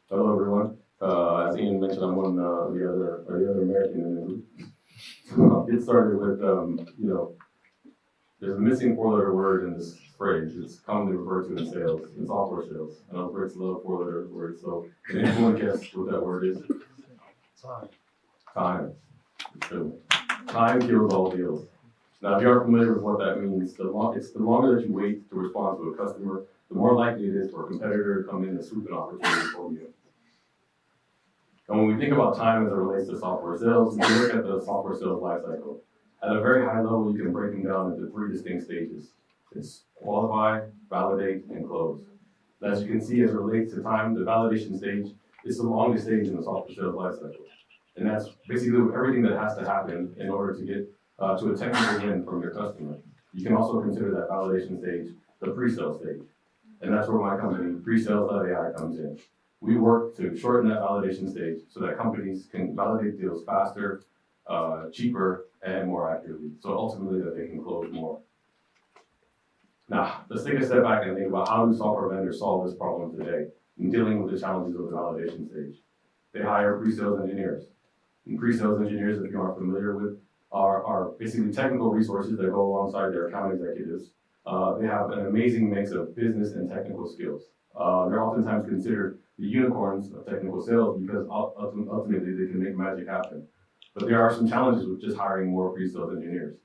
Hello, everyone. As Ian mentioned, I'm one the other American in the group. I'll get started with, there's a missing four-letter word in this phrase. It's commonly referred to in sales, in software sales. I know it's a little four-letter word, so can anyone guess what that word is? Time. So, time kills all deals. Now, if you aren't familiar with what that means, it's the longer that you wait to respond to a customer, the more likely it is for a competitor to come in and swoop an opportunity for you. And when we think about time as it relates to software sales, we look at the software sales lifecycle. At a very high level, you can break them down into three distinct stages. It's qualify, validate, and close. And as you can see, as it relates to time, the validation stage is the longest stage in the software sales lifecycle. And that's basically everything that has to happen in order to get to a technical win from your customer. You can also consider that validation stage the pre-sale stage. And that's where my company, Presales.ai, comes in. We work to shorten that validation stage so that companies can validate deals faster, cheaper, and more accurately. So ultimately that they can close more. Now, let's take a step back and think about how do software vendors solve this problem today in dealing with the challenges of the validation stage. They hire pre-sales engineers. And pre-sales engineers, if you aren't familiar with, are basically technical resources that go alongside their account executives. They have an amazing mix of business and technical skills. They're oftentimes considered the unicorns of technical sales because ultimately they can make magic happen. But there are some challenges with just hiring more pre-sales engineers.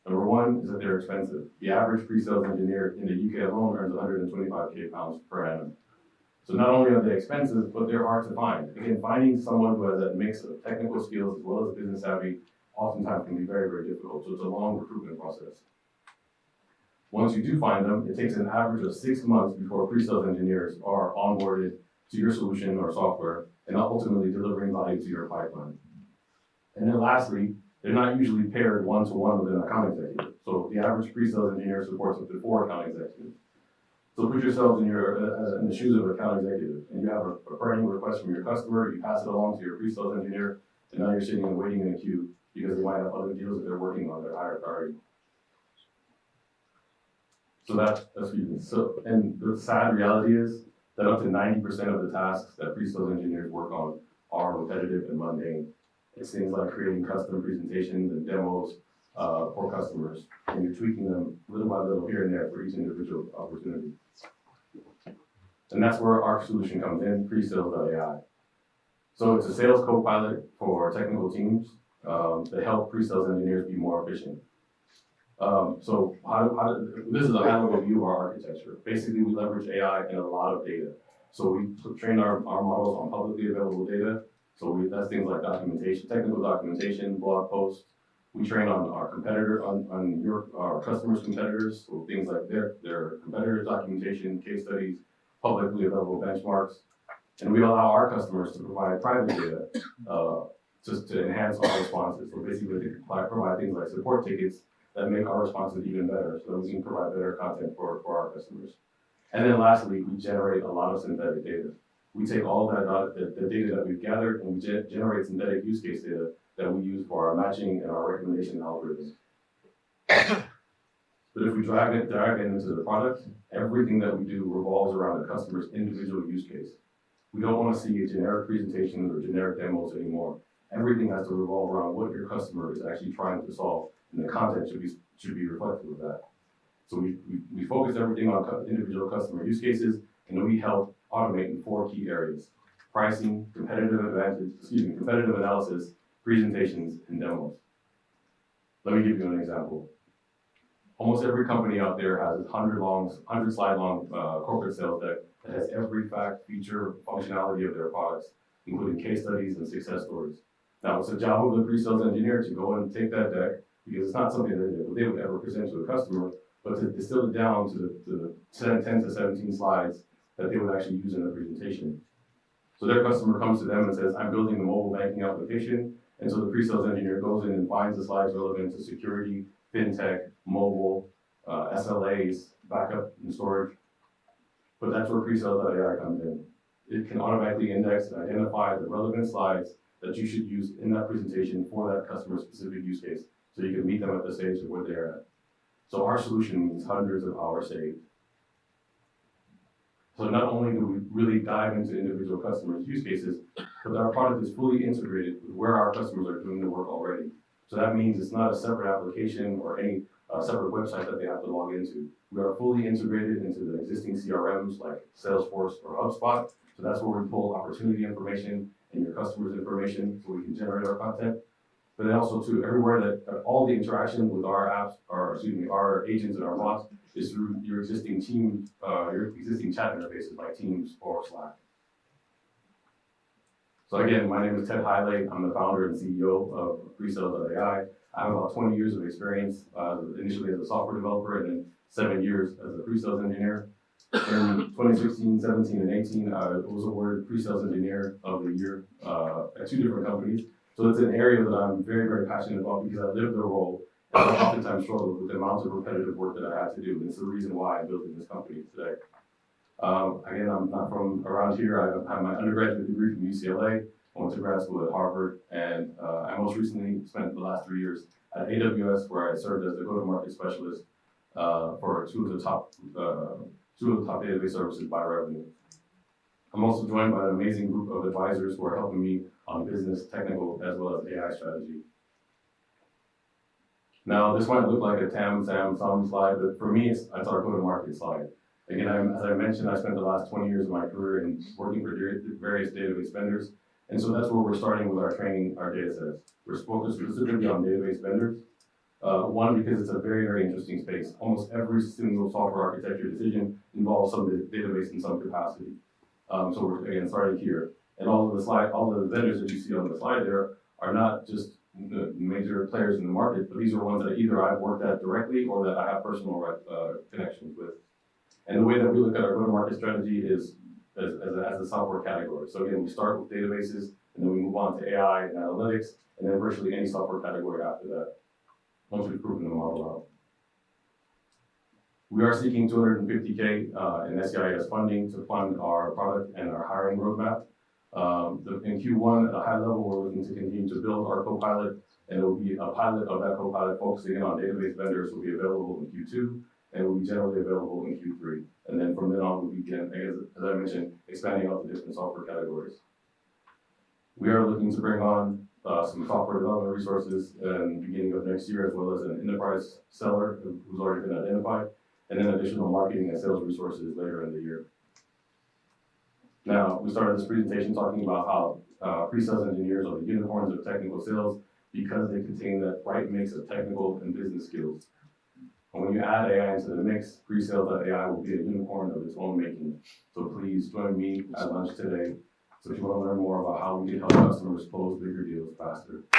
Number one is that they're expensive. The average pre-sales engineer in the UK alone earns 125k pounds per annum. So not only are they expensive, but they're hard to find. Again, finding someone who has that mix of technical skills as well as business savvy oftentimes can be very, very difficult. So it's a long recruitment process. Once you do find them, it takes an average of 6 months before pre-sales engineers are onboarded to your solution or software and ultimately delivering value to your pipeline. And then lastly, they're not usually paired one-to-one with an account executive. So the average pre-sales engineer supports up to 4 account executives. So put yourselves in the shoes of an account executive, and you have a burning request from your customer, you pass it along to your pre-sales engineer, and now you're sitting and waiting in a queue because they might have other deals that they're working on that are higher priority. So that's excuse me. So, and the sad reality is that up to 90% of the tasks that pre-sales engineers work on are repetitive and mundane. It's things like creating custom presentations and demos for customers, and you're tweaking them little by little here and there for each individual opportunity. And that's where our solution comes in, Presales.ai. So it's a sales co-pilot for technical teams that help pre-sales engineers be more efficient. So this is a high-level view of our architecture. Basically, we leverage AI and a lot of data. So we train our models on publicly available data. So that's things like documentation, technical documentation, blog posts. We train on our competitor, our customers' competitors, so things like their competitors' documentation, case studies, publicly available benchmarks. And we allow our customers to provide private data just to enhance our responses. So basically, they can provide things like support tickets that make our responses even better, so that we can provide better content for our customers. And then lastly, we generate a lot of synthetic data. We take all of that the data that we've gathered, and we generate synthetic use case data that we use for our matching and our recommendation algorithms. But if we drag it into the product, everything that we do revolves around the customer's individual use case. We don't want to see generic presentations or generic demos anymore. Everything has to revolve around what your customer is actually trying to solve, and the content should be reflective of that. So we focus everything on individual customer use cases, and we help automate in 4 key areas: pricing, competitive analysis, presentations, and demos. Let me give you an example. Almost every company out there has a 100 slide long corporate sales deck that has every fact, feature, functionality of their products, including case studies and success stories. Now, it's the job of the pre-sales engineer to go and take that deck, because it's not something that they would ever present to a customer, but to distill it down to the 10 to 17 slides that they would actually use in the presentation. So their customer comes to them and says, I'm building a mobile banking application. And so the pre-sales engineer goes in and finds the slides relevant to security, fintech, mobile, SLAs, backup and storage. But that's where Presales.ai comes in. It can automatically index and identify the relevant slides that you should use in that presentation for that customer specific use case, so you can meet them at the stage of where they're at. So our solution means hundreds of hours saved. So not only do we really dive into individual customers' use cases, but our product is fully integrated with where our customers are doing the work already. So that means it's not a separate application or any separate website that they have to log into. We are fully integrated into the existing CRMs like Salesforce or HubSpot. So that's where we pull opportunity information and your customers' information so we can generate our content. But then also too, everywhere that all the interaction with our apps, our agents and our bots is through your existing chat interfaces like Teams or Slack. So again, my name is Ted Hiley. I'm the founder and CEO of Presales.ai. I have about 20 years of experience, initially as a software developer and then 7 years as a pre-sales engineer. In 2016, 17, and 18, I was awarded Pre-Sales Engineer of the Year at 2 different companies. So it's an area that I'm very, very passionate about because I lived the role and I oftentimes struggled with the amount of repetitive work that I had to do. And it's the reason why I'm building this company today. Again, I'm not from around here. I have my undergraduate degree from UCLA. I went to grad school at Harvard, and I most recently spent the last 3 years at AWS, where I served as the go-to-market specialist for two of the top database services by revenue. I'm also joined by an amazing group of advisors who are helping me on business, technical, as well as AI strategy. Now, this might look like a TAM, SAM, SOM slide, but for me, it's our go-to-market slide. Again, as I mentioned, I spent the last 20 years of my career in working for various database vendors. And so that's where we're starting with our training, our data sets. We're focused specifically on database vendors. One, because it's a very, very interesting space. Almost every single software architecture decision involves some database in some capacity. So we're, again, starting here. And all of the vendors that you see on the slide there are not just the major players in the market, but these are ones that either I've worked at directly or that I have personal connections with. And the way that we look at our go-to-market strategy is as a software category. So again, we start with databases, and then we move on to AI and analytics, and then virtually any software category after that, once we've proven the model out. We are seeking $250K in SCIS funding to fund our product and our hiring roadmap. In Q1, at a high level, we're looking to continue to build our Copilot, and it will be a pilot of that Copilot focusing on database vendors will be available in Q2, and will be generally available in Q3. And then from then on, we'll begin, as I mentioned, expanding out to different software categories. We are looking to bring on some software development resources in the beginning of next year, as well as an enterprise seller who's already been identified, and then additional marketing and sales resources later in the year. Now, we started this presentation talking about how pre-sales engineers are the unicorns of technical sales because they contain that right mix of technical and business skills. And when you add AI into the mix, Presales.ai will be a unicorn of its own making. So please join me at lunch today so if you want to learn more about how we can help customers close bigger deals faster.